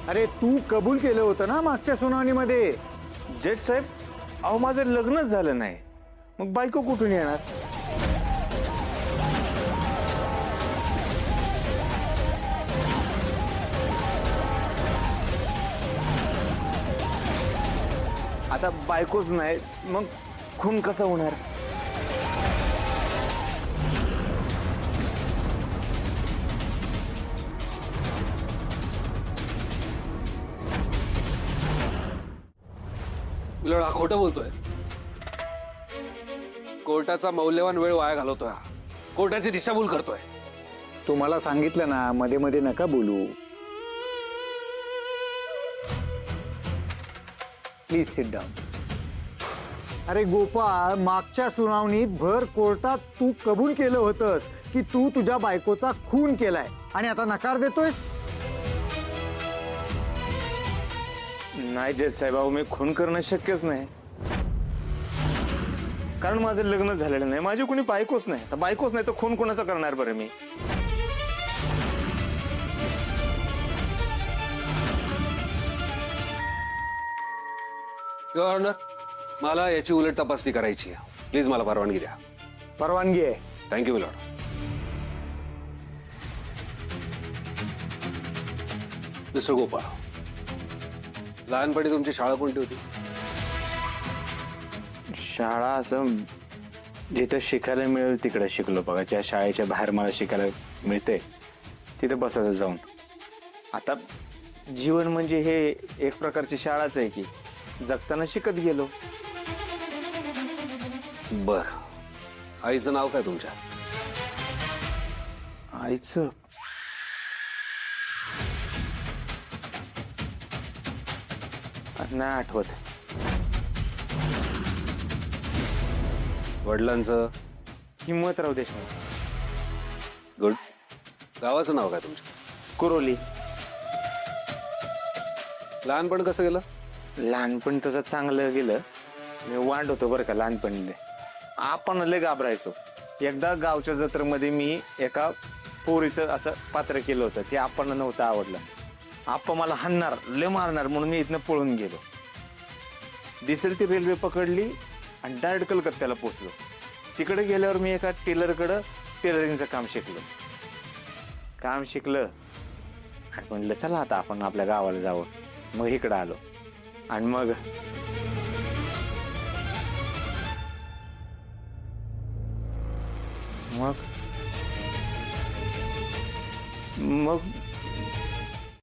अरे तू कबूल केलं होतं ना मागच्या सुनावणीमध्ये. जज साहेब, अहो माझं लग्नच झालं नाही, मग बायको कुठून येणार? आता बायकोच नाही, मग खून कसा होणार? मिलड हा खोटं बोलतोय. कोर्टाचा मौल्यवान वेळ वाया घालवतोय. कोर्टाची दिशाभूल करतोय. तुम्हाला सांगितलं ना, मध्ये मध्ये नका बोलू. Please sit down. अरे गोपाळ, मागच्या सुनावणीत भर कोर्टात तू कबूल केलं होतंस की तू तुझ्या बायकोचा खून केलाय आणि आता नकार देतोयस. नाही जज साहेब, अहो मी खून करणं शक्यच नाही, कारण माझं लग्न झालेलं नाही, माझी कोणी बायकोच नाही. तर बायकोच नाही तर खून कोणाचा करणार बरं मी? युअर ऑनर, मला याची उलट तपासणी करायची आहे. प्लीज मला परवानगी द्या. परवानगी आहे. Thank you milord. मिस्टर गोपाळ, लहानपणी तुमची शाळा कोणती होती? शाळा असं जिथं शिकायला मिळेल तिकडे शिकलो बघा. ज्या शाळेच्या बाहेर मला शिकायला मिळते तिथे बसायचं जाऊन. आता जीवन म्हणजे हे एक प्रकारची शाळाच आहे की जगताना शिकत गेलो. बर, आईचं नाव काय तुमच्या? आईचं नाही आठवत. वडिलांचं? हिम्मतराव देशमुख. गुड. गावाचं नाव काय तुमच्या? कुरोली. लहानपण कसं गेलं? लहानपण तसं चांगलं गेलं. मी वांड होतो बरं का लहानपणी. आपण लय घाबरायचो. एकदा गावच्या जत्रेमध्ये मी एका पोरीचं असं पात्र केलं होतं, ते आपण नव्हतं आवडलं. आप्पा मला हाणणार, लय मारणार म्हणून मी इथनं पळून गेलो. दिसेल ती रेल्वे पकडली आणि डायरेक्ट कलकत्त्याला पोचलो. तिकडे गेल्यावर मी एका टेलरकडं टेलरिंगचं काम शिकलं आणि म्हणलं चला आता आपण आपल्या गावाला जावं. मग इकडं आलो आणि मग मग मग